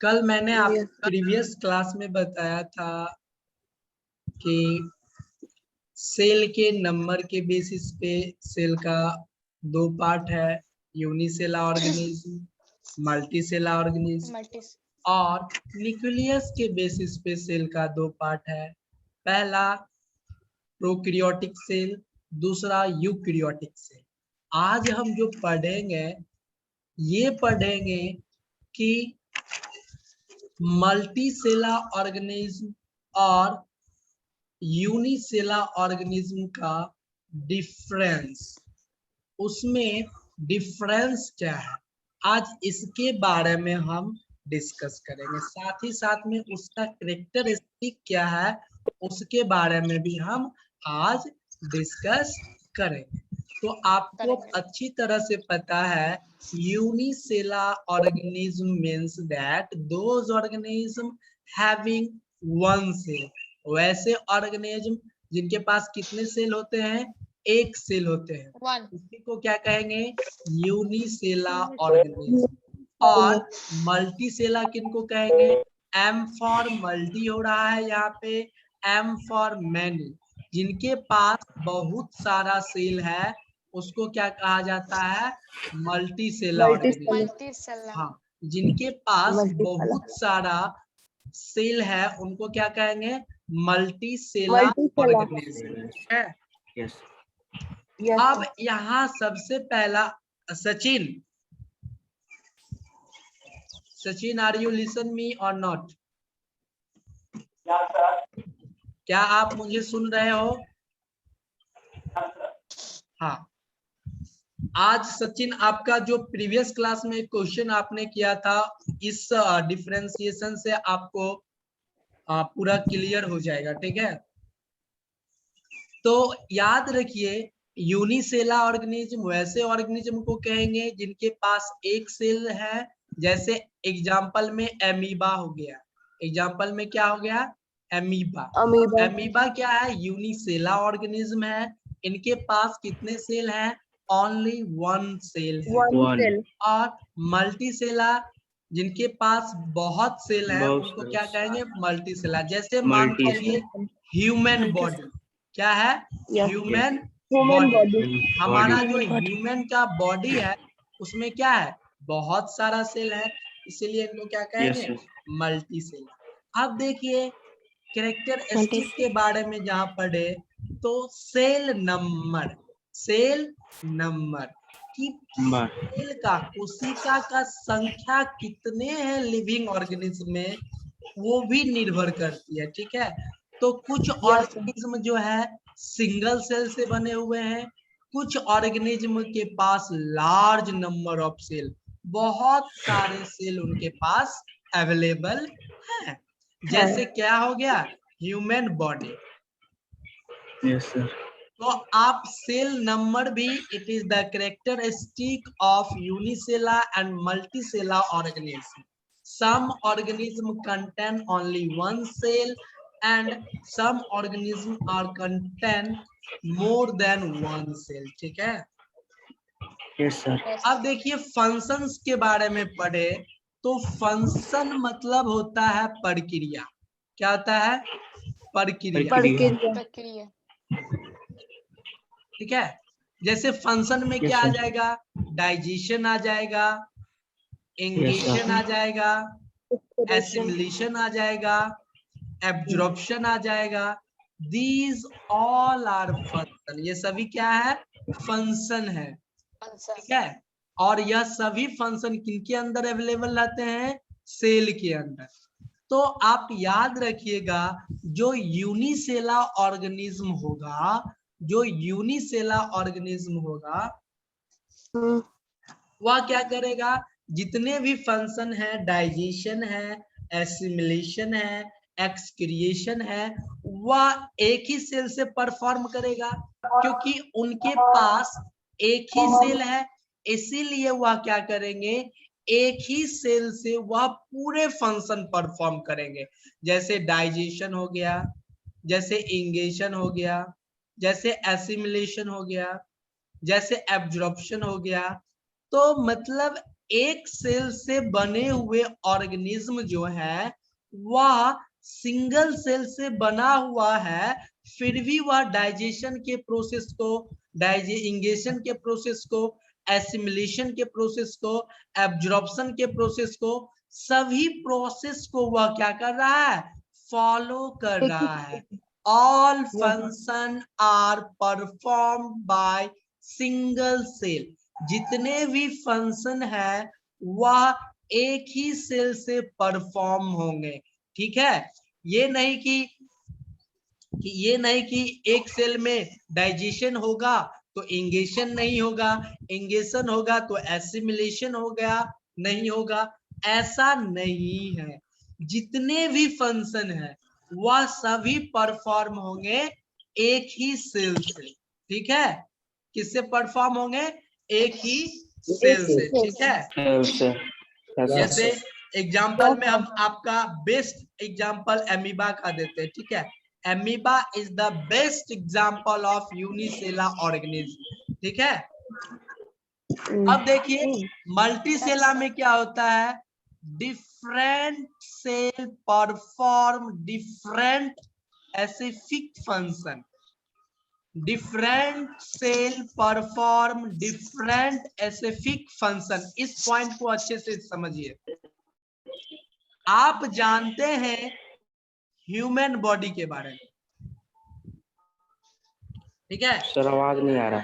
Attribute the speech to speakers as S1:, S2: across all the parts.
S1: कल मैंने आप
S2: Yes.
S1: प्रीवियस क्लास में बताया था कि सेल के नंबर के बेसिस पे सेल का दो पार्ट है, यूनिसेलर ऑर्गेनिज्म, मल्टीसेलर ऑर्गेनिज्म,
S3: मल्टीस
S1: और न्यूक्लियस के बेसिस पे सेल का दो पार्ट है। पहला प्रोकैरियोटिक सेल, दूसरा यूकैरियोटिक सेल। आज हम जो पढ़ेंगे ये पढ़ेंगे कि मल्टीसेलर ऑर्गेनिज्म और यूनिसेलर ऑर्गेनिज्म का डिफरेंस, उसमें डिफरेंस क्या है, आज इसके बारे में हम डिस्कस करेंगे। साथ ही साथ में उसका कैरेक्टरिस्टिक क्या है उसके बारे में भी हम आज डिस्कस करेंगे। तो आपको अच्छी तरह से पता है unicellular organism means that those organism having one cell. वैसे ऑर्गेनिज्म जिनके पास कितने सेल होते हैं, एक सेल होते हैं,
S3: वन
S1: उसी को क्या कहेंगे, यूनिसेलर ऑर्गेनिज्म। और मल्टीसेलर किनको कहेंगे, एम फॉर मल्टी हो रहा है यहाँ पे, एम फॉर मैनी। जिनके पास बहुत सारा सेल है उसको क्या कहा जाता है, मल्टीसेलर ऑर्गेनिज्म।
S3: मल्टीसेलर
S1: हाँ, जिनके पास
S2: Multiple.
S1: बहुत सारा सेल है उनको क्या कहेंगे, मल्टीसेलर
S2: Multicellular.
S1: ऑर्गेनिज्म है।
S4: Yes.
S2: Yes.
S1: अब यहाँ सबसे पहला, सचिन, सचिन आर यू लिसन मी और नॉट? क्या आप मुझे सुन रहे हो? हाँ, आज सचिन आपका जो प्रीवियस क्लास में क्वेश्चन आपने किया था इस डिफरेंशिएशन से आपको पूरा क्लियर हो जाएगा, ठीक है। तो याद रखिए यूनिसेलर ऑर्गेनिज्म वैसे ऑर्गेनिज्म को कहेंगे जिनके पास एक सेल है, जैसे एग्जांपल में एमीबा हो गया। एग्जांपल में क्या हो गया, एमीबा।
S2: Amoeba.
S1: एमीबा क्या है, यूनिसेलर ऑर्गेनिज्म है। इनके पास कितने सेल हैं, ओनली वन सेल है।
S2: One cell.
S1: और मल्टीसेलर जिनके पास बहुत सेल है
S4: बहुत
S1: उनको
S4: सेल।
S1: क्या कहेंगे, मल्टीसेलर। जैसे मान
S4: Multi
S1: लीजिए ह्यूमन बॉडी क्या है,
S2: Yes.
S1: Human
S2: Human
S1: body.
S2: body.
S1: हमारा
S4: body.
S1: जो ह्यूमन का बॉडी है उसमें क्या है, बहुत सारा सेल है, इसीलिए इनको क्या
S4: Yes,
S1: कहेंगे,
S4: yes.
S1: Multi cellular. अब देखिए कैरेक्टरिस्टिक के बारे में जहाँ पढ़े तो सेल नंबर, सेल नंबर की
S4: Number.
S1: सेल का, कोशिका का संख्या कितने हैं लिविंग ऑर्गेनिज्म में वो भी निर्भर करती है, ठीक है। तो कुछ ऑर्गेनिज्म जो है सिंगल सेल से बने हुए हैं, कुछ ऑर्गेनिज्म के पास लार्ज नंबर ऑफ सेल, बहुत सारे सेल उनके पास अवेलेबल हैं। जैसे क्या हो गया, ह्यूमन बॉडी।
S4: Yes, sir.
S1: तो आप सेल नंबर भी, it is the characteristic of unicellular and multicellular organism. Some organism contain only one cell and some organism are contain more than one cell, ठीक है।
S4: Yes, sir.
S1: अब देखिए functions के बारे में पढ़े तो फंक्शन मतलब होता है प्रक्रिया। क्या होता है, प्रक्रिया,
S4: प्रक्रिया।
S3: प्रक्रिया
S1: ठीक है। जैसे फंक्शन में
S4: Yes,
S1: क्या आ
S4: sir.
S1: जाएगा, डाइजेशन आ जाएगा, एंगेशन आ जाएगा, एसिमिलेशन आ जाएगा, एब्जॉर्प्शन आ जाएगा। दीज ऑल आर फंक्शन, ये सभी क्या है, फंक्शन है, ठीक है। और यह सभी फंक्शन किनके अंदर अवेलेबल रहते हैं, सेल के अंदर। तो आप याद रखिएगा जो यूनिसेलर ऑर्गेनिज्म होगा, जो यूनिसेलर ऑर्गेनिज्म होगा वह क्या करेगा, जितने भी फंक्शन है, डाइजेशन है, एसिमिलेशन है, एक्सक्रिएशन है, वह एक ही सेल से परफॉर्म करेगा, क्योंकि उनके पास एक ही सेल है। इसीलिए वह क्या करेंगे, एक ही सेल से वह पूरे फंक्शन परफॉर्म करेंगे। जैसे डाइजेशन हो गया, जैसे इंगेशन हो गया, जैसे एसिमिलेशन हो गया, जैसे एब्जॉर्प्शन हो गया। तो मतलब एक सेल से बने हुए ऑर्गेनिज्म जो है वह सिंगल सेल से बना हुआ है, फिर भी वह डाइजेशन के प्रोसेस को, इंगेशन के प्रोसेस को, एसिमिलेशन के प्रोसेस को, एब्जॉर्प्शन के प्रोसेस को, सभी प्रोसेस को वह क्या कर रहा है, फॉलो कर रहा है। All function are perform by single cell, जितने भी फंक्शन है वह एक ही सेल से परफॉर्म होंगे। ठीक है, ये नहीं कि एक सेल में डाइजेशन होगा तो इंगेशन नहीं होगा, इंगेशन होगा तो एसिमिलेशन हो गया, नहीं होगा, ऐसा नहीं है। जितने भी फंक्शन है वह सभी परफॉर्म होंगे एक ही सेल से। ठीक है, किससे परफॉर्म होंगे, एक ही सेल से। ठीक है, जैसे एग्जाम्पल में हम आपका बेस्ट एग्जाम्पल एमीबा का देते हैं। ठीक है, amoeba is the best example of unicellular organism. ठीक है, अब देखिए मल्टीसेलर में क्या होता है, different cell perform different specific function, different cell perform different specific function. इस पॉइंट को अच्छे से समझिए। आप जानते हैं ह्यूमन बॉडी के बारे में, ठीक है
S4: सर आवाज नहीं आ रहा।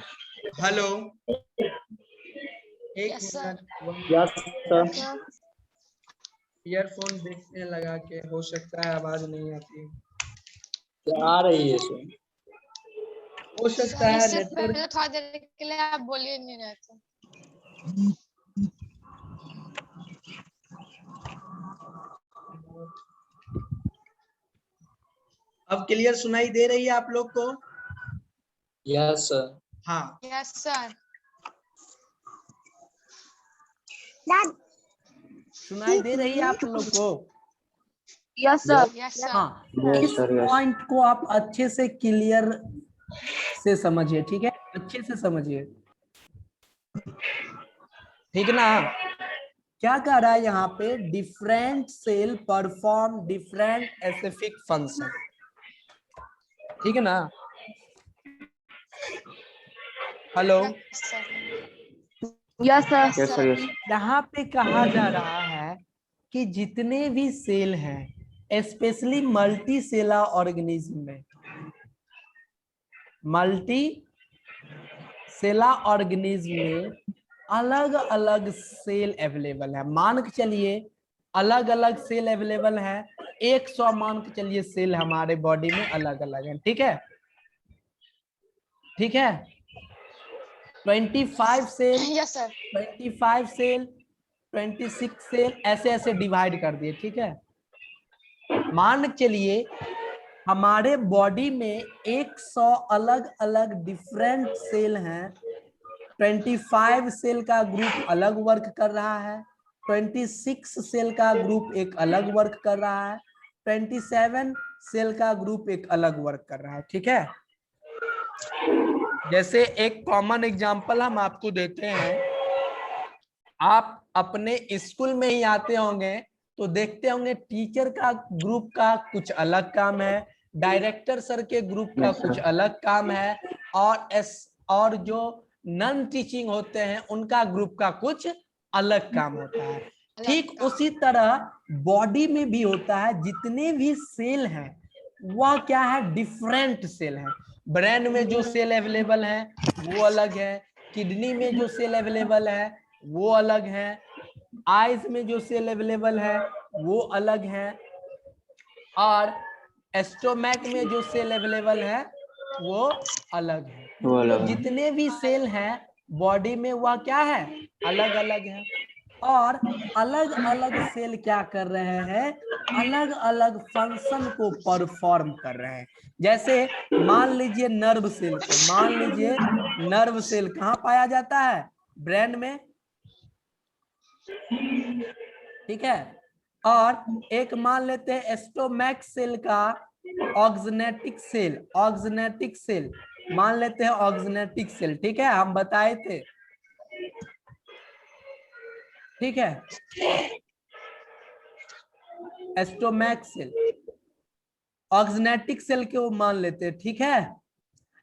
S1: हेलो, एक
S2: Yes, sir.
S1: मिनट, ईयरफोन देखने लगा के, हो सकता है आवाज नहीं आती,
S3: आ रही है सर।
S1: हो सकता है
S2: इससे
S1: नेटवर्क।
S2: पहले थोड़ा देर के लिए आप बोलिए नहीं रहे थे।
S1: अब क्लियर सुनाई दे रही है आप लोग को?
S3: Yes sir.
S1: हाँ,
S2: यस सर।
S1: सुनाई दे रही है आप लोग को?
S5: Yes sir.
S2: Yes sir.
S1: हाँ,
S4: Yes,
S1: इस
S4: sir, yes.
S1: पॉइंट को आप अच्छे से क्लियर से समझिए। ठीक है, अच्छे से समझिए, ठीक ना? क्या कह रहा है यहाँ पे, different cell perform different specific function. ठीक है ना? Hello,
S5: yes sir.
S4: Yes sir yes.
S1: यहाँ पे कहा जा रहा है कि जितने भी सेल हैं, स्पेशली मल्टी सेलर ऑर्गेनिज्म में, मल्टी सेलर ऑर्गेनिज्म में अलग अलग सेल अवेलेबल है। मान के चलिए अलग अलग सेल अवेलेबल है, 100 मान के चलिए सेल हमारे बॉडी में अलग अलग है। ठीक है, ठीक है, 25 cell,
S2: yes sir.
S1: 25 cell, 26 cell, ऐसे ऐसे डिवाइड कर दिए। ठीक है, मान चलिए हमारे बॉडी में 100 अलग अलग डिफरेंट सेल हैं। 25 सेल का ग्रुप अलग वर्क कर रहा है, 26 सेल का ग्रुप एक अलग वर्क कर रहा है, 27 सेल का ग्रुप एक अलग वर्क कर रहा है। ठीक है, जैसे एक कॉमन एग्जांपल हम आपको देते हैं, आप अपने स्कूल में ही आते होंगे तो देखते होंगे टीचर का ग्रुप का कुछ अलग काम है, डायरेक्टर सर के ग्रुप का कुछ अलग काम है, और जो नॉन टीचिंग होते हैं उनका ग्रुप का कुछ अलग काम होता है। ठीक उसी तरह बॉडी में भी होता है, जितने भी सेल हैं वह क्या है, डिफरेंट सेल है। ब्रेन में जो सेल अवेलेबल है वो अलग है, किडनी में जो सेल अवेलेबल है वो अलग है, आईज में जो सेल अवेलेबल है वो अलग है, और स्टोमैक में जो सेल अवेलेबल है वो अलग है। तो जितने भी सेल हैं बॉडी में वह क्या है, अलग अलग है। और अलग अलग सेल क्या कर रहे हैं, अलग अलग फंक्शन को परफॉर्म कर रहे हैं। जैसे मान लीजिए नर्व सेल को, मान लीजिए नर्व सेल कहाँ पाया जाता है, ब्रेन में। ठीक है, और एक मान लेते हैं स्टोमैक सेल का ऑक्सनेटिक सेल, ऑक्सनेटिक सेल मान लेते हैं, ऑक्सनेटिक सेल। ठीक है, हम बताए थे। ठीक है, एस्टोमैक सेल, ऑक्सिनेटिक सेल के वो मान लेते हैं। ठीक है,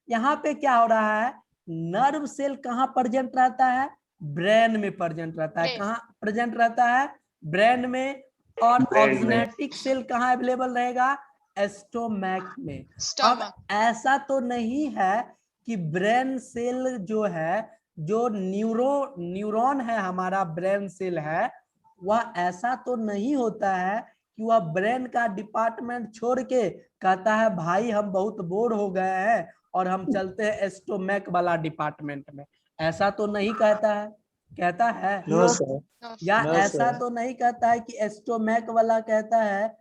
S1: यहाँ पे क्या हो रहा है, नर्व सेल कहाँ प्रेजेंट रहता है, ब्रेन में प्रेजेंट रहता है।
S2: Brain.
S1: कहाँ प्रेजेंट रहता है, ब्रेन में। और
S4: Brain में।
S1: ऑक्सिनेटिक सेल कहाँ अवेलेबल रहेगा, एस्टोमैक में। अब
S2: Stomach.
S1: ऐसा तो नहीं है कि ब्रेन सेल जो है, जो न्यूरॉन है हमारा, ब्रेन सेल है, वह ऐसा तो नहीं होता है कि वह ब्रेन का डिपार्टमेंट छोड़ के कहता है भाई हम बहुत बोर हो गए हैं और हम चलते हैं एस्टोमैक वाला डिपार्टमेंट में। ऐसा तो नहीं कहता है, कहता है?
S3: No sir,
S2: No.
S1: या
S3: No,
S1: ऐसा
S3: sir.
S1: तो नहीं कहता है कि एस्टोमैक वाला कहता है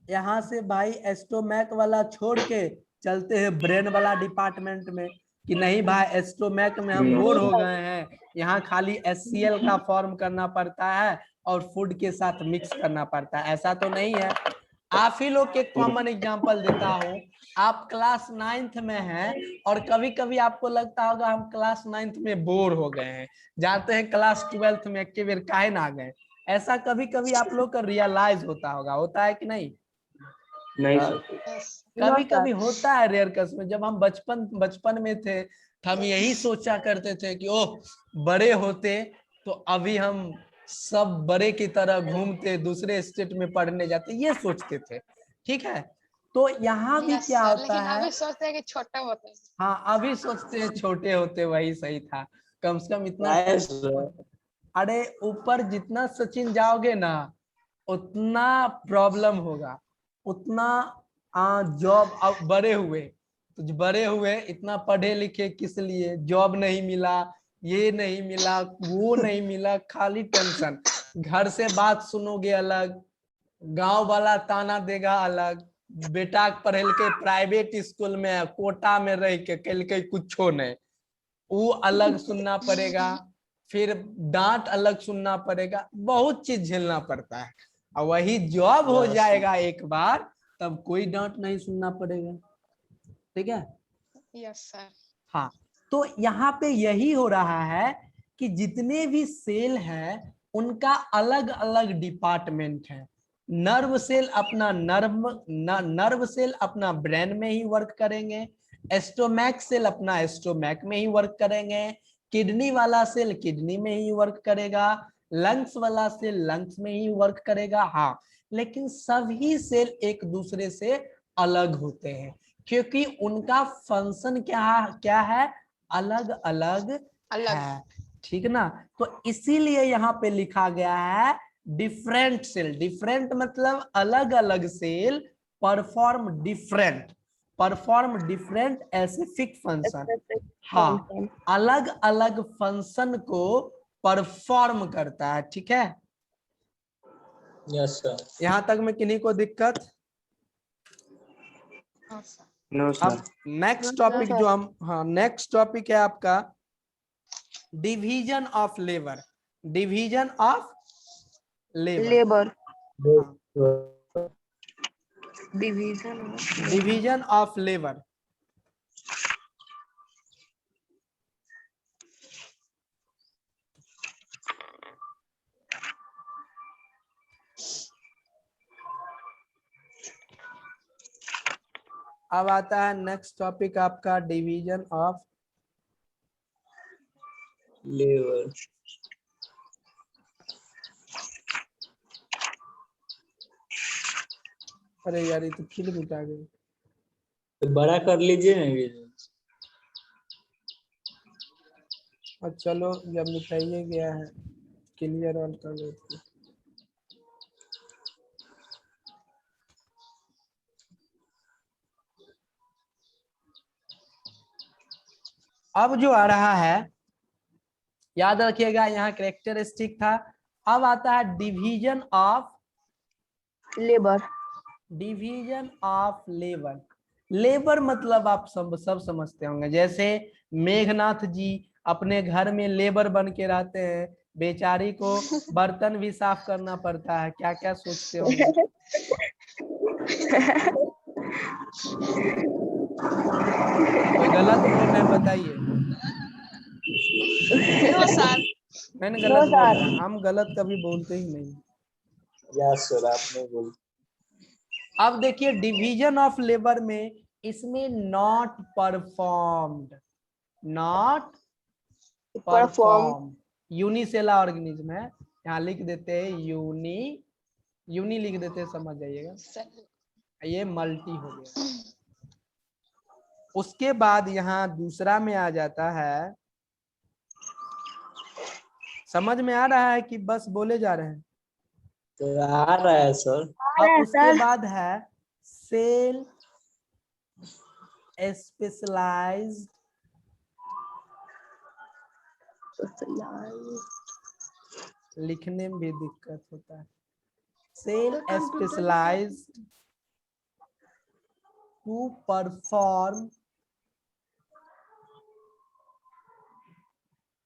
S1: यहाँ से भाई एस्टोमैक वाला छोड़ के चलते हैं ब्रेन वाला डिपार्टमेंट में, कि नहीं भाई एस्टोमैक में हम बोर हो गए हैं, यहाँ खाली HCl का फॉर्म करना पड़ता है और फूड के साथ मिक्स करना पड़ता है। ऐसा तो नहीं है। आप ही लोग के कॉमन एग्जांपल देता हूँ, आप क्लास 9th में हैं और कभी कभी आपको लगता होगा हम क्लास 9th में बोर हो गए हैं, जाते हैं क्लास 12th में एक बार काहे ना आ गए। ऐसा कभी कभी आप लोग का रियलाइज होता होगा, होता है कि नहीं?
S4: नहीं सर।
S2: Yes.
S1: कभी कभी होता है रेयर केस में। जब हम बचपन में थे तो हम यही सोचा करते थे कि ओह बड़े होते तो अभी हम सब बड़े की तरह घूमते, दूसरे स्टेट में पढ़ने जाते, ये सोचते थे। ठीक है, तो यहाँ भी
S2: Yes,
S1: क्या
S2: sir.
S1: होता
S2: लेकिन
S1: है,
S2: अभी सोचते हैं कि छोटे होते हैं।
S1: हाँ अभी सोचते हैं छोटे होते वही सही था, कम से कम इतना।
S3: Yes, sir.
S1: अरे ऊपर जितना सचिन जाओगे ना उतना प्रॉब्लम होगा, उतना जॉब। अब बड़े हुए तो बड़े हुए, इतना पढ़े लिखे किस लिए, जॉब नहीं मिला, ये नहीं मिला, वो नहीं मिला, खाली टेंशन। घर से बात सुनोगे अलग, गांव वाला ताना देगा अलग, बेटा पढ़े लिखे प्राइवेट स्कूल में कोटा में रह के कल के कुछो नहीं, वो अलग सुनना पड़ेगा, फिर डांट अलग सुनना पड़ेगा, बहुत चीज झेलना पड़ता है। और वही जॉब हो
S3: Yes.
S1: जाएगा एक बार, तब कोई डांट नहीं सुनना पड़ेगा। ठीक है,
S2: Yes, sir.
S1: हाँ। तो यहाँ पे यही हो रहा है कि जितने भी सेल हैं उनका अलग अलग डिपार्टमेंट है। नर्व सेल अपना नर्व सेल अपना ब्रेन में ही वर्क करेंगे, एस्टोमैक सेल अपना एस्टोमैक में ही वर्क करेंगे, किडनी वाला सेल किडनी में ही वर्क करेगा, लंग्स वाला सेल लंग्स में ही वर्क करेगा। हाँ, लेकिन सभी सेल एक दूसरे से अलग होते हैं क्योंकि उनका फंक्शन क्या है, अलग अलग
S2: अलग।
S1: है। ठीक ना, तो इसीलिए यहाँ पे लिखा गया है डिफरेंट सेल। डिफरेंट मतलब अलग अलग cell perform different specific function. हाँ, अलग अलग फंक्शन को परफॉर्म करता है। ठीक है,
S3: Yes, sir.
S1: यहाँ तक में किन्हीं को दिक्कत?
S2: हाँ, sir.
S4: नो
S1: अब
S4: सर।
S1: नेक्स्ट टॉपिक जो हम, हाँ नेक्स्ट टॉपिक है आपका division of labour. Division of labour,
S5: labour
S3: Yes.
S5: Division
S1: division of labour. अब आता है नेक्स्ट टॉपिक आपका डिवीजन ऑफ
S3: Liver.
S1: अरे यार ये तो फिल्म मिटा गई।
S3: तो बड़ा कर लीजिए ना ये।
S1: और चलो जब मिटाइए गया है क्लियर ऑल कर लेते हैं। अब जो आ रहा है याद रखिएगा, यहाँ कैरेक्टरिस्टिक था। अब आता है division of
S5: labour
S1: division of labour. Labour मतलब आप सब समझते होंगे, जैसे मेघनाथ जी अपने घर में लेबर बन के रहते हैं, बेचारी को बर्तन भी साफ करना पड़ता है, क्या क्या सोचते होंगे। कोई गलत बोल रहे हैं बताइए।
S2: No, sir.
S1: मैंने
S5: नो
S1: गलत बोल
S5: सर।
S1: रहा, हम गलत कभी बोलते ही नहीं।
S3: यस सर, आपने बोल।
S1: अब देखिए डिवीजन ऑफ लेबर में इसमें not performed, not
S5: perform
S1: perform, unicellular organism है, यहाँ लिख देते हैं यूनी लिख देते हैं, समझ जाइएगा,
S2: सर
S1: ये मल्टी हो गया। उसके बाद यहाँ दूसरा में आ जाता है, समझ में आ रहा है कि बस बोले जा रहे हैं?
S3: तो आ रहा है सर।
S1: अब उसके बाद है सेल स्पेशलाइज्ड, लिखने में भी दिक्कत होता है, cell specialized to perform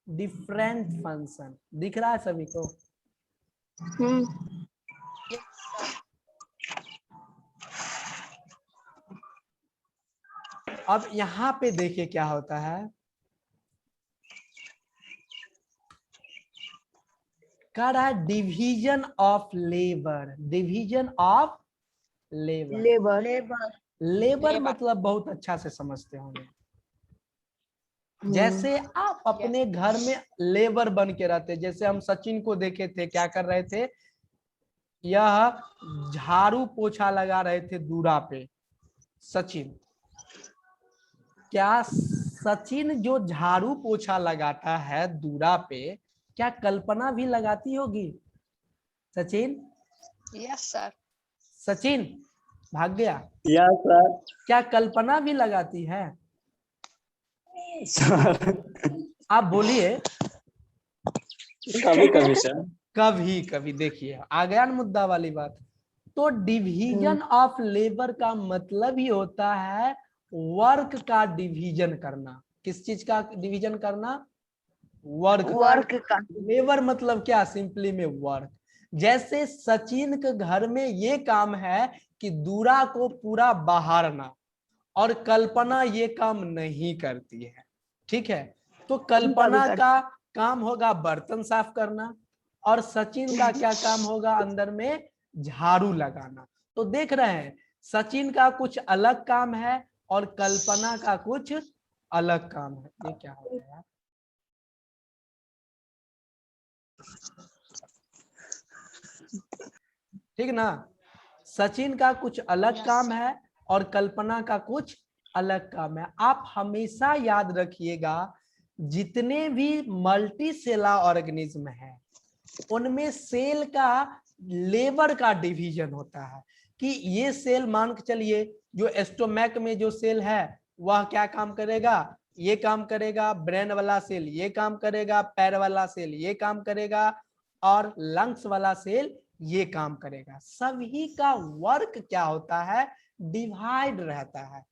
S1: different function. दिख रहा है सभी को? अब यहाँ पे देखिए क्या होता है, कह रहा है division of labour, division of labour.
S5: Labour
S1: labour
S2: labour.
S1: मतलब बहुत अच्छा से समझते होंगे, जैसे आप अपने घर में लेबर बन के रहते, जैसे हम सचिन को देखे थे क्या कर रहे थे, यह झाड़ू पोछा लगा रहे थे दूरा पे। सचिन, क्या सचिन जो झाड़ू पोछा लगाता है दूरा पे, क्या कल्पना भी लगाती होगी? Sachin,
S2: yes sir.
S1: सचिन भाग गया,
S3: यस सर।
S1: क्या कल्पना भी लगाती है?
S3: सर
S1: आप बोलिए।
S3: कभी कभी सर।
S1: कभी कभी। देखिए आ गया ना मुद्दा वाली बात। तो डिवीजन ऑफ लेबर का मतलब ही होता है वर्क का डिवीजन करना। किस चीज का डिवीजन करना? वर्क।
S5: वर्क का।
S1: लेबर मतलब क्या? सिंपली में वर्क। जैसे सचिन के घर में ये काम है कि दूरा को पूरा बहारना, और कल्पना ये काम नहीं करती है, ठीक है? तो कल्पना का काम होगा बर्तन साफ करना, और सचिन का क्या काम होगा? अंदर में झाड़ू लगाना। तो देख रहे हैं सचिन का कुछ अलग काम है और कल्पना का कुछ अलग काम है। ये क्या हो गया यार? ठीक ना? सचिन का कुछ अलग काम है और कल्पना का कुछ अलग काम है। आप हमेशा याद रखिएगा, जितने भी मल्टी सेला ऑर्गेनिज्म है उनमें सेल का लेबर का डिवीजन होता है, कि ये सेल मान के चलिए जो एस्टोमैक में जो सेल है वह क्या काम करेगा? ये काम करेगा। ब्रेन वाला सेल ये काम करेगा, पैर वाला सेल ये काम करेगा, और लंग्स वाला सेल ये काम करेगा। सभी का वर्क क्या होता है? डिवाइड रहता है,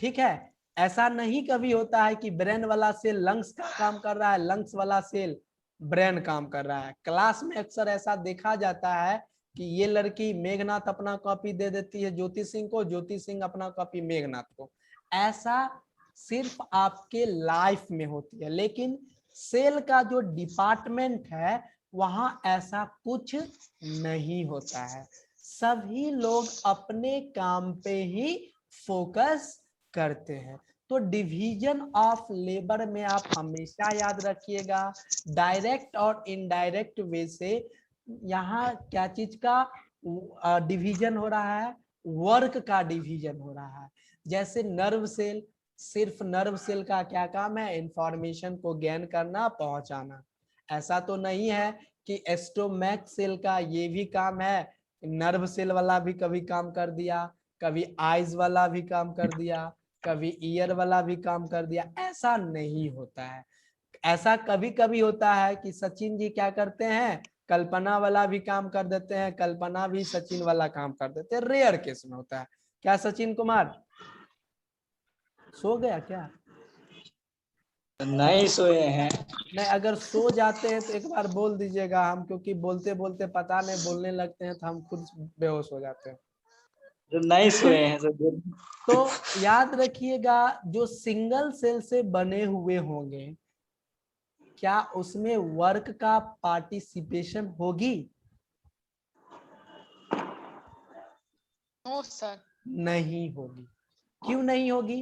S1: ठीक है? ऐसा नहीं कभी होता है कि ब्रेन वाला सेल लंग्स का काम कर रहा है, लंग्स वाला सेल ब्रेन काम कर रहा है। क्लास में अक्सर ऐसा देखा जाता है कि ये लड़की मेघनाथ अपना कॉपी दे देती है ज्योति सिंह को, ज्योति सिंह अपना कॉपी मेघनाथ को। ऐसा सिर्फ आपके लाइफ में होती है, लेकिन सेल का जो डिपार्टमेंट है वहां ऐसा कुछ नहीं होता है। सभी लोग अपने काम पे ही फोकस करते हैं। तो डिवीजन ऑफ लेबर में आप हमेशा याद रखिएगा, डायरेक्ट और इनडायरेक्ट वे से यहाँ क्या चीज का डिवीजन हो रहा है? वर्क का डिवीजन हो रहा है। जैसे नर्व सेल, सिर्फ नर्व सेल का क्या काम है? इंफॉर्मेशन को गेन करना, पहुंचाना। ऐसा तो नहीं है कि एस्टोमैक सेल का ये भी काम है, नर्व सेल वाला भी कभी काम कर दिया, कभी आइज वाला भी काम कर दिया, कभी ईयर वाला भी काम कर दिया। ऐसा नहीं होता है। ऐसा कभी कभी होता है कि सचिन जी क्या करते हैं? कल्पना वाला भी काम कर देते हैं, कल्पना भी सचिन वाला काम कर देते हैं। रेयर केस में होता है। क्या सचिन कुमार सो गया क्या?
S3: नहीं सोए हैं।
S1: नहीं, अगर सो जाते हैं तो एक बार बोल दीजिएगा, हम क्योंकि बोलते बोलते पता नहीं बोलने लगते हैं तो हम खुद बेहोश हो जाते हैं।
S3: जो नहीं सोए हैं
S1: तो याद रखिएगा, जो सिंगल सेल से बने हुए होंगे, क्या उसमें वर्क का पार्टिसिपेशन होगी?
S2: नो सर,
S1: नहीं होगी। क्यों नहीं होगी?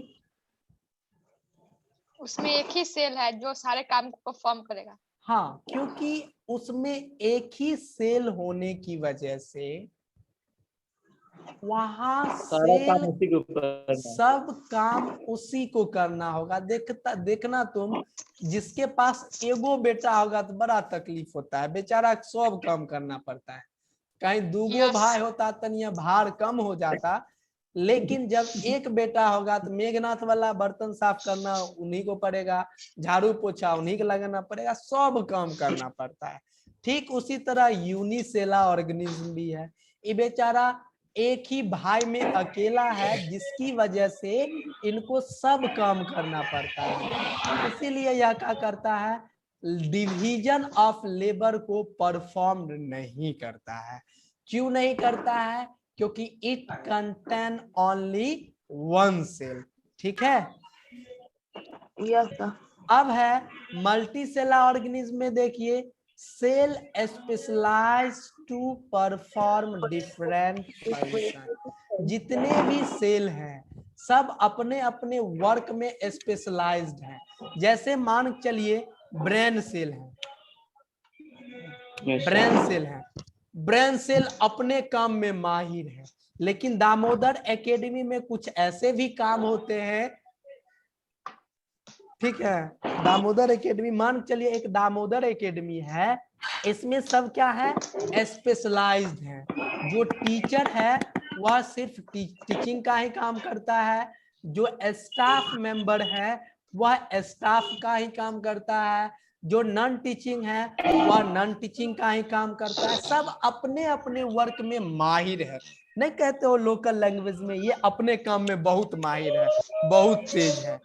S2: उसमें एक ही सेल है जो सारे काम को परफॉर्म करेगा।
S1: हाँ, क्योंकि उसमें एक ही सेल होने की वजह से वहां
S3: सारा काम
S1: सेल
S3: उसी के ऊपर है।
S1: सब काम उसी को करना होगा। देखना तुम, जिसके पास एगो बेटा होगा तो बड़ा तकलीफ होता है, बेचारा सब काम करना पड़ता है। कहीं दूगो
S2: Yes.
S1: भाई होता तनिया भार कम हो जाता, लेकिन जब एक बेटा होगा तो मेघनाथ वाला बर्तन साफ करना उन्हीं को पड़ेगा, झाड़ू पोछा उन्हीं को लगाना पड़ेगा, सब काम करना पड़ता है। ठीक उसी तरह यूनिसेला ऑर्गेनिज्म भी है। ये बेचारा एक ही भाई में अकेला है, जिसकी वजह से इनको सब काम करना पड़ता है। इसीलिए यह क्या करता है, डिवीजन ऑफ लेबर को परफॉर्म नहीं करता है। क्यों नहीं करता है? क्योंकि it contain only one cell. ठीक है।
S5: Yes, sir.
S1: अब है मल्टी सेला ऑर्गेनिज्म में देखिए, cell specialize to perform different function. जितने भी सेल हैं सब अपने अपने वर्क में स्पेशलाइज्ड हैं। जैसे मान चलिए ब्रेन सेल है, ब्रेन सेल है, ब्रेन सेल अपने काम में माहिर है। लेकिन दामोदर एकेडमी में कुछ ऐसे भी काम होते हैं, ठीक है, दामोदर एकेडमी मान चलिए एक दामोदर एकेडमी है, इसमें सब क्या है, स्पेशलाइज्ड है। जो टीचर है वह सिर्फ टीचिंग का ही काम करता है, जो स्टाफ मेंबर है वह स्टाफ का ही काम करता है, जो नॉन टीचिंग है वह नॉन टीचिंग का ही काम करता है। सब अपने अपने वर्क में माहिर है। नहीं कहते हो लोकल लैंग्वेज में, ये अपने काम में बहुत माहिर है, बहुत तेज है।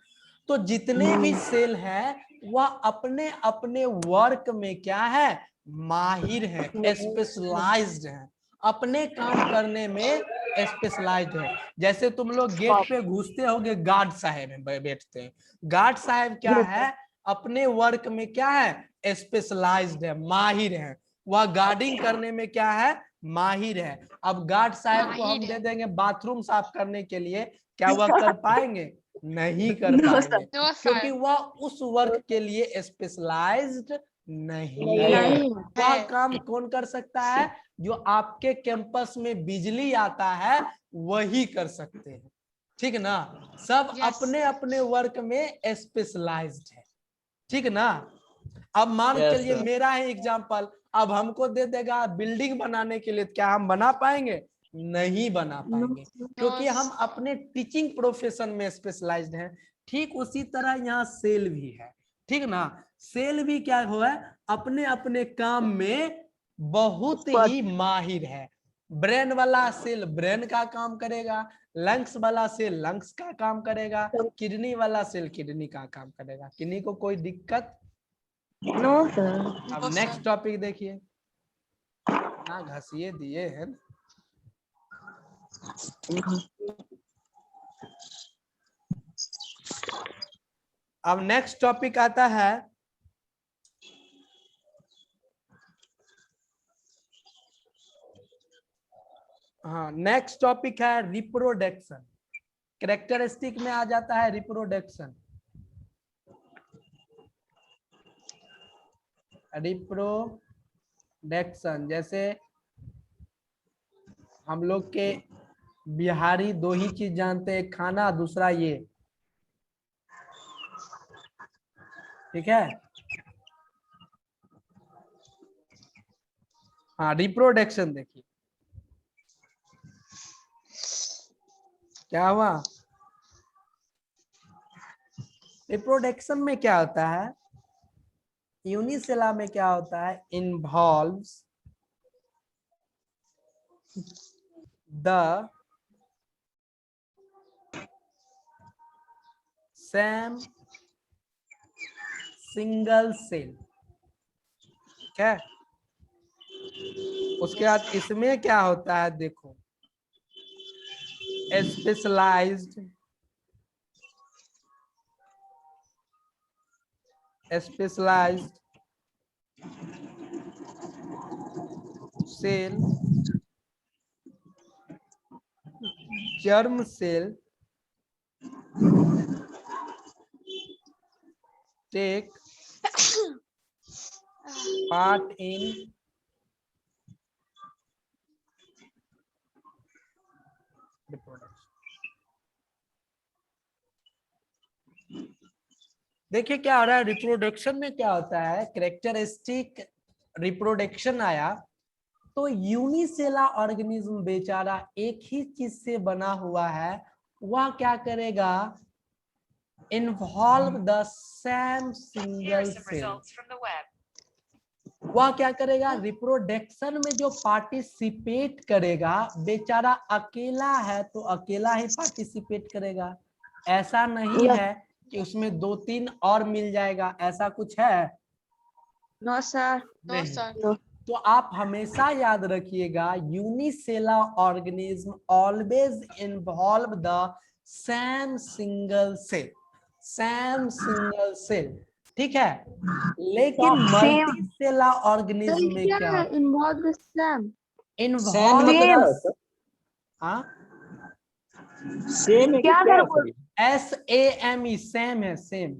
S1: तो जितने भी सेल हैं वह अपने अपने वर्क में क्या है, माहिर है, स्पेशलाइज्ड है, अपने काम करने में स्पेशलाइज्ड है। जैसे तुम लोग गेट पे घुसते होगे, गार्ड साहब बैठते हैं, गार्ड साहब क्या है, अपने वर्क में क्या है, स्पेशलाइज्ड है, माहिर है। वह गार्डिंग करने में क्या है, माहिर है। अब गार्ड साहब को हम
S2: माहिर
S1: दे
S2: है।
S1: देंगे बाथरूम साफ करने के लिए, क्या वह कर पाएंगे? नहीं कर
S5: No,
S1: पाएंगे,
S5: sir.
S2: नो
S1: क्योंकि
S2: सर,
S1: वह उस वर्क के लिए स्पेशलाइज्ड नहीं है।
S5: नहीं
S1: वह काम कौन कर सकता है? जो आपके कैंपस में बिजली आता है वही कर सकते हैं। ठीक ना, सब
S2: Yes.
S1: अपने अपने वर्क में स्पेशलाइज्ड है। ठीक ना। अब मान
S3: Yes,
S1: चलिए
S3: sir.
S1: मेरा है एग्जांपल, अब हमको दे देगा बिल्डिंग बनाने के लिए, क्या हम बना पाएंगे? नहीं बना पाएंगे, क्योंकि हम अपने टीचिंग प्रोफेशन में स्पेशलाइज्ड हैं। ठीक उसी तरह यहाँ सेल भी है। ठीक ना, सेल भी क्या हुआ है, अपने अपने काम में बहुत ही माहिर है। ब्रेन वाला सेल ब्रेन का काम करेगा, लंग्स वाला सेल लंग्स का काम करेगा, किडनी वाला सेल किडनी का काम करेगा। किन्हीं को कोई दिक्कत?
S5: No, sir.
S1: अब
S2: नो
S1: नेक्स्ट
S2: सर,
S1: टॉपिक देखिए, ना घसिए दिए हैं। अब नेक्स्ट टॉपिक आता है, हाँ नेक्स्ट टॉपिक है रिप्रोडक्शन। कैरेक्टरिस्टिक में आ जाता है रिप्रोडक्शन। रिप्रोडक्शन जैसे हम लोग के बिहारी दो ही चीज जानते हैं, खाना, दूसरा ये। ठीक है, हाँ रिप्रोडक्शन देखिए क्या हुआ। रिप्रोडक्शन में क्या होता है, यूनिसेला में क्या होता है, involves the same single cell. ठीक है, उसके बाद इसमें क्या होता है देखो, specialized
S6: cell, germ cell take part in reproduction. देखिए क्या हो रहा है रिप्रोडक्शन में, क्या होता है कैरेक्टरिस्टिक रिप्रोडक्शन आया तो यूनिसेलर ऑर्गेनिज्म बेचारा एक ही चीज से बना हुआ है, वह क्या करेगा, involve the same single cell. वह क्या करेगा, रिप्रोडक्शन में जो पार्टिसिपेट करेगा बेचारा अकेला है तो अकेला ही पार्टिसिपेट करेगा, ऐसा नहीं है कि उसमें 2-3 और मिल जाएगा, ऐसा कुछ है?
S5: No sir.
S2: नो
S6: नहीं।
S2: सर।
S6: तो आप हमेशा याद रखिएगा unicellular organism always involve the same single cell, same single cell, ठीक है। लेकिन मल्टीसेलर ऑर्गेनिज्म में क्या होता है,
S5: इन्वॉल्व द सेम।
S3: सेम मतलब क्या होता है?
S6: हाँ
S3: सेम है कि
S5: क्या
S3: क्या
S5: कर
S3: है?
S6: SAME सेम है, सेम।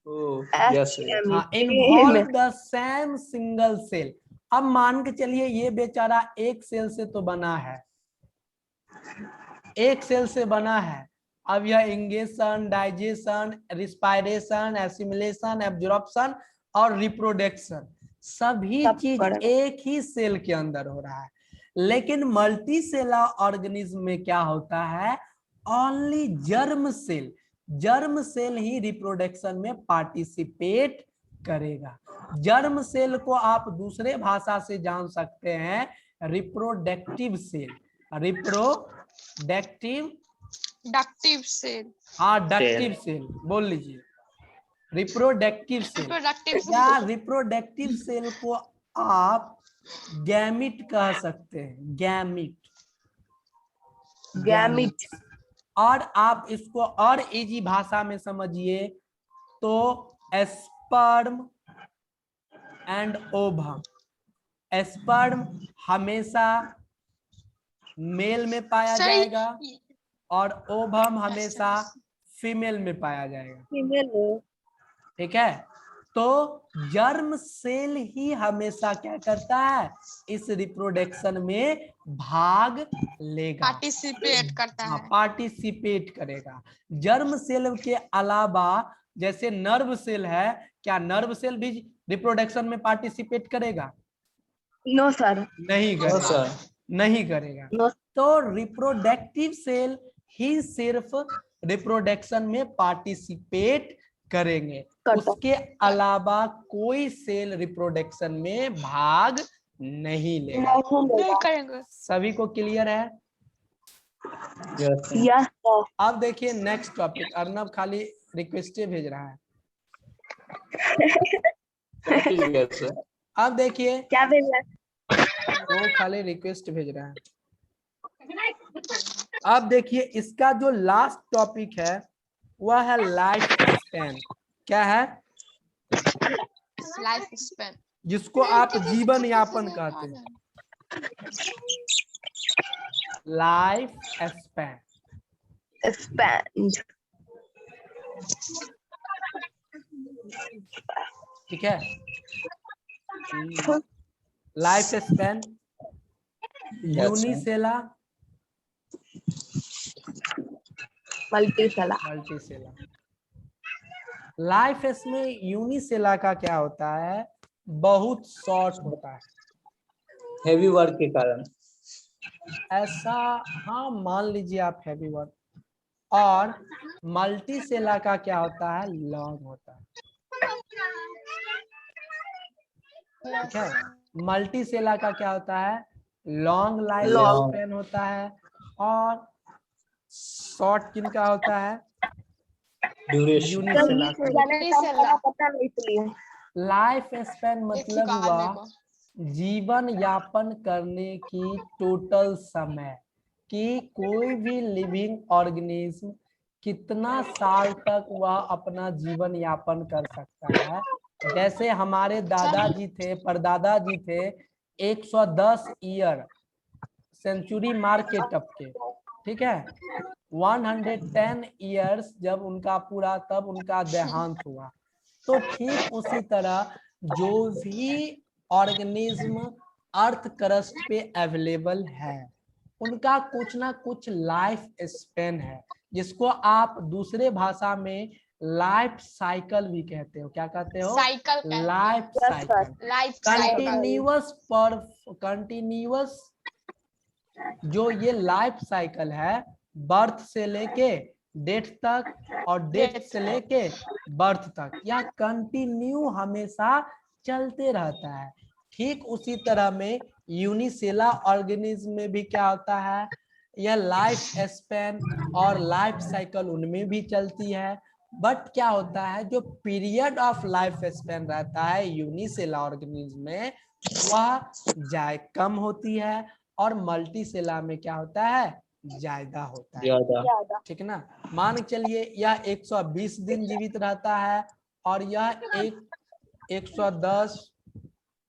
S3: ओह यस
S6: हाँ, involve the same single cell. अब मान के चलिए ये बेचारा एक सेल से तो बना है, एक सेल से बना है। अब यह ingestion, digestion, respiration, assimilation, absorption और रिप्रोडक्शन सभी
S5: सब
S6: चीज
S5: करेगा।
S6: एक ही सेल के अंदर हो रहा है। लेकिन मल्टी सेलर ऑर्गेनिज्म में क्या होता है, only germ cell, germ cell ही रिप्रोडक्शन में पार्टिसिपेट करेगा। जर्म सेल को आप दूसरे भाषा से जान सकते हैं reproductive cell, reproductive,
S2: ductive cell.
S6: हाँ डक्टिव सेल बोल लीजिए, रिप्रोडक्टिव सेल
S2: रिप्रोडक्टिव
S6: या
S2: सेल।
S6: रिप्रोडक्टिव सेल को आप गैमिट कह सकते हैं, गैमिट,
S5: गैमिट।
S6: और आप इसको और इजी भाषा में समझिए तो स्पर्म एंड ओवम। स्पर्म हमेशा मेल में पाया
S2: सही।
S6: जाएगा और ओवम हमेशा फीमेल में पाया जाएगा,
S5: फीमेल।
S6: ठीक है। तो जर्म सेल ही हमेशा क्या करता है, इस रिप्रोडक्शन में भाग लेगा,
S2: पार्टिसिपेट करता
S6: हाँ
S2: है।
S6: पार्टिसिपेट करेगा। जर्म सेल के अलावा जैसे नर्व सेल है, क्या नर्व सेल भी रिप्रोडक्शन में पार्टिसिपेट करेगा?
S5: No sir.
S6: नहीं
S3: नो
S6: करेगा,
S3: सर
S6: नहीं करेगा।
S5: नो।
S6: तो रिप्रोडक्टिव सेल ही सिर्फ रिप्रोडक्शन में पार्टिसिपेट करेंगे,
S5: करता।
S6: उसके अलावा कोई सेल रिप्रोडक्शन में भाग नहीं लेगा।
S2: नहीं करेंगे।
S6: सभी को क्लियर है?
S3: Yes
S5: yes sir.
S6: अब देखिए नेक्स्ट टॉपिक, अर्नब खाली रिक्वेस्टें भेज रहा है।
S3: यस
S6: अब देखिए
S5: क्या भेज रहा है?
S6: वो खाली रिक्वेस्ट भेज रहा है। अब देखिए इसका जो लास्ट टॉपिक है वह है लाइफ स्पैन। क्या है?
S2: लाइफ स्पैन,
S6: जिसको आप जीवन यापन कहते हैं, लाइफ स्पैन,
S5: एक्सपैंड।
S6: ठीक है। Life span unicellular,
S5: multicellular.
S6: Multicellular. Life में यूनिसेला का क्या होता है, बहुत शॉर्ट होता है।
S3: हेवी वर्क के कारण
S6: ऐसा, हाँ मान लीजिए आप हैवी वर्क। और मल्टीसेला का क्या होता है, लॉन्ग होता है, ठीक है। मल्टीसेला का क्या होता है, लॉन्ग लाइफ
S3: Long.
S6: स्पैन होता है। और शॉर्ट किन का होता है,
S3: ड्यूरेशन
S6: यूनिसेला का।
S5: पता नहीं इसलिए।
S6: लाइफ स्पैन
S2: एक ही
S6: मतलब
S2: आदमी
S6: हुआ
S2: को।
S6: जीवन यापन करने की टोटल समय, कि कोई भी लिविंग ऑर्गेनिज्म कितना साल तक वह अपना जीवन यापन कर सकता है, जैसे हमारे दादाजी थे, परदादा जी थे, 110 ईयर सेंचुरी मार के टपके, ठीक है, 110 ईयर्स जब उनका पूरा, तब उनका देहांत हुआ। तो ठीक उसी तरह जो भी ऑर्गेनिज्म अर्थ क्रस्ट पे अवेलेबल है, उनका कुछ ना कुछ लाइफ स्पेन है, जिसको आप दूसरे भाषा में लाइफ साइकिल भी कहते हो। क्या कहते हो?
S2: Cycle
S6: life
S5: Yes, sir.
S6: Cycle.
S2: Life cycle.
S6: Continuous जो ये लाइफ साइकिल है, बर्थ से लेके डेथ तक और डेथ से लेके बर्थ तक, यह कंटिन्यू हमेशा चलते रहता है। ठीक उसी तरह में यूनिसेलुलर ऑर्गेनिज्म में भी क्या होता है, यह लाइफ स्पैन और लाइफ साइकिल उनमें भी चलती है। बट क्या होता है, जो पीरियड ऑफ लाइफ स्पैन रहता है यूनिसेलुलर ऑर्गेनिज्म में, वह कम होती है, और मल्टीसेलुलर में क्या होता है, ज्यादा होता है।
S3: ज्यादा।
S6: ठीक है ना। मान के चलिए यह 120 दिन जीवित रहता है, और यह 110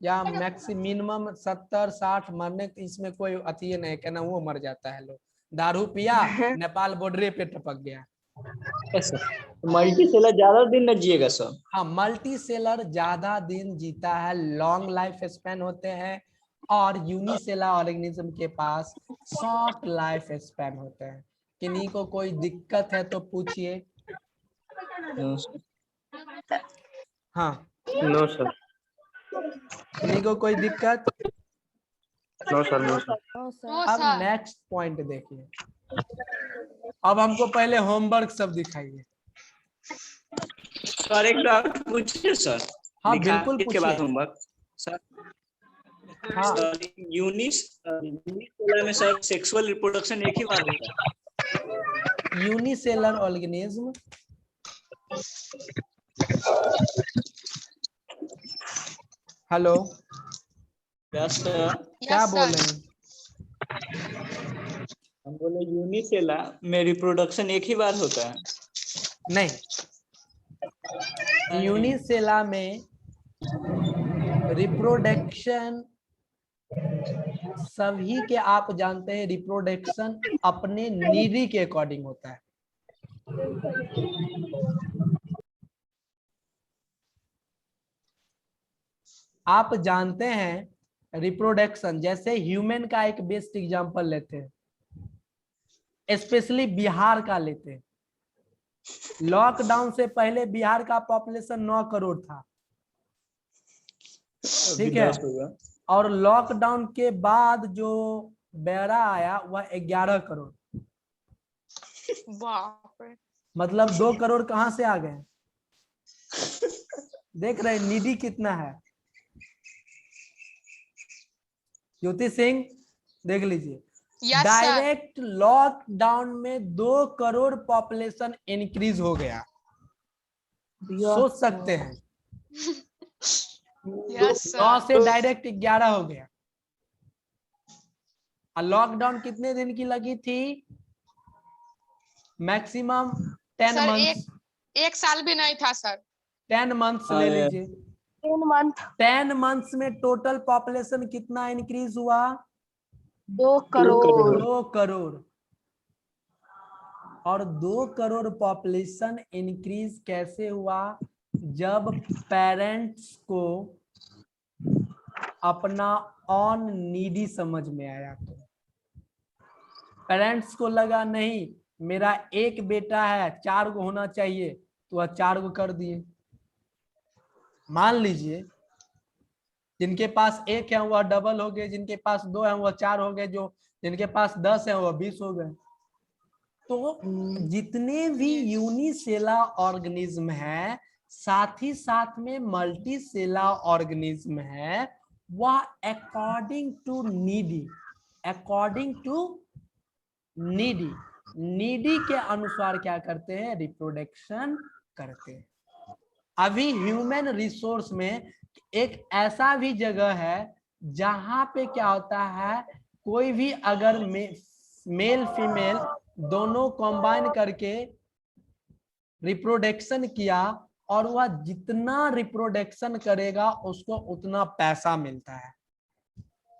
S6: या मैक्सिमम 70-60 मरने, इसमें कोई अति नहीं कहना, वो मर जाता है। लोग दारू पिया, नेपाल बॉर्डर पे टपक गया।
S3: मल्टी सेलर ज्यादा दिन न जिएगा सर।
S6: हाँ, मल्टी सेलर ज्यादा दिन जीता है, लॉन्ग लाइफ स्पैन होते हैं, और यूनिसेलुलर ऑर्गेनिज्म के पास शॉर्ट लाइफ स्पैन होते हैं। किन्हीं को कोई दिक्कत है तो पूछिए। हाँ,
S4: नो सर,
S6: किन्हीं को कोई दिक्कत?
S4: No sir, no sir.
S2: No
S6: अब
S2: सर।
S6: नेक्स्ट पॉइंट देखिए। अब हमको पहले होमवर्क सब दिखाइए।
S3: सर एक डाउट पूछिए सर।
S6: हाँ,
S3: लिखा
S6: बिल्कुल
S3: के बाद
S6: पूछिए।
S3: Homework sir.
S6: हाँ,
S3: सर यूनिसेलर में सर सेक्सुअल रिप्रोडक्शन एक ही बार होता है।
S6: Unicellular organism hello,
S3: yes sir.
S6: क्या
S2: यस
S6: बोल
S2: सर।
S6: रहे हैं?
S3: हम बोले यूनिसेलर में रिप्रोडक्शन एक ही बार होता है।
S6: नहीं, यूनिसेलर में रिप्रोडक्शन सभी के, आप जानते हैं, रिप्रोडक्शन अपने नीडी के अकॉर्डिंग होता है। आप जानते हैं रिप्रोडक्शन, जैसे ह्यूमन का एक बेस्ट एग्जांपल लेते हैं, स्पेशली बिहार का लेते हैं। लॉकडाउन से पहले बिहार का पॉपुलेशन 9 करोड़ था, ठीक है, और लॉकडाउन के बाद जो बेड़ा आया वह 11 करोड़,
S2: बाप रे।
S6: मतलब 2 करोड़ कहां से आ गए? देख रहे नीडी कितना है। ज्योति सिंह देख लीजिए,
S2: यस सर।
S6: डायरेक्ट लॉकडाउन में 2 करोड़ पॉपुलेशन इंक्रीज हो गया। सोच सकते हैं,
S2: यस
S6: 9
S2: सर।
S6: से डायरेक्ट 11 हो गया। और लॉकडाउन कितने दिन की लगी थी? Maximum 10
S2: sir
S6: months.
S2: एक साल भी नहीं था सर।
S6: 10 मंथ्स ले लीजिए।
S5: 10 month
S6: 10 मंथ्स में टोटल पॉपुलेशन कितना इंक्रीज हुआ?
S5: 2 करोड़।
S6: 2 करोड़। और 2 करोड़ पॉपुलेशन इंक्रीज कैसे हुआ? जब पेरेंट्स को अपना ऑन नीडी समझ में आया। तो पेरेंट्स को लगा नहीं, मेरा एक बेटा है, 4 गो होना चाहिए, तो वह 4 गो कर दिए। मान लीजिए जिनके पास 1 है वह डबल हो गए, जिनके पास 2 है वह 4 हो गए, जो जिनके पास 10 है वह 20 हो गए। तो जितने भी यूनिसेलुलर ऑर्गेनिज्म है, साथ ही साथ में मल्टीसेलुलर ऑर्गेनिज्म है, वह अकॉर्डिंग टू नीडी के अनुसार क्या करते हैं? रिप्रोडक्शन करते हैं। अभी ह्यूमन रिसोर्स में एक ऐसा भी जगह है जहां पे क्या होता है, कोई भी अगर मेल फीमेल दोनों कंबाइन करके रिप्रोडक्शन किया और वह जितना रिप्रोडक्शन करेगा उसको उतना पैसा मिलता है,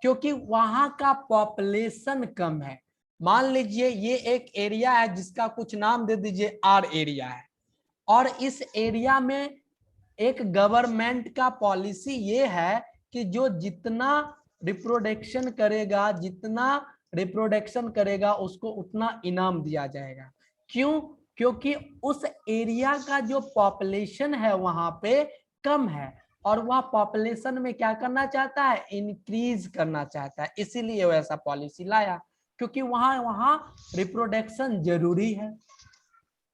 S6: क्योंकि वहां का पॉपुलेशन कम है। मान लीजिए ये एक एरिया है जिसका कुछ नाम दे दीजिए आर एरिया है, और इस एरिया में एक गवर्नमेंट का पॉलिसी ये है कि जो जितना रिप्रोडक्शन करेगा उसको उतना इनाम दिया जाएगा। क्यों? क्योंकि उस एरिया का जो पॉपुलेशन है वहां पे कम है, और वह पॉपुलेशन में क्या करना चाहता है, इंक्रीज करना चाहता है, इसीलिए वैसा पॉलिसी लाया, क्योंकि वहां रिप्रोडक्शन जरूरी है।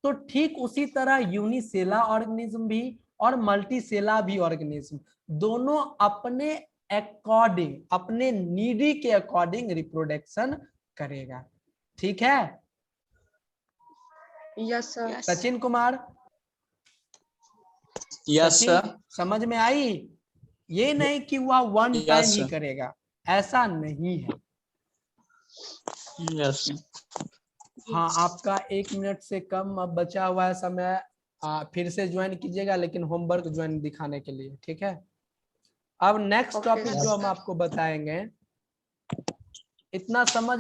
S6: तो ठीक उसी तरह यूनिसेला ऑर्गेनिज्म भी और मल्टीसेला भी ऑर्गेनिज्म दोनों अपने अकॉर्डिंग, अपने नीडी के अकॉर्डिंग रिप्रोडक्शन करेगा। ठीक है
S5: yes sir.
S6: Sachin Kumar?
S3: Yes
S6: Sachin,
S3: sir.
S6: समझ में आई? ये नहीं कि वह वन
S3: Yes,
S6: टाइम ही
S3: sir.
S6: करेगा, ऐसा नहीं है।
S3: यस
S6: हाँ, आपका 1 मिनट से कम अब बचा हुआ है समय, फिर से ज्वाइन कीजिएगा, लेकिन होमवर्क ज्वाइन दिखाने के लिए। ठीक है, अब नेक्स्ट
S5: Okay,
S6: टॉपिक जो हम
S2: sir.
S6: आपको बताएंगे, इतना समझ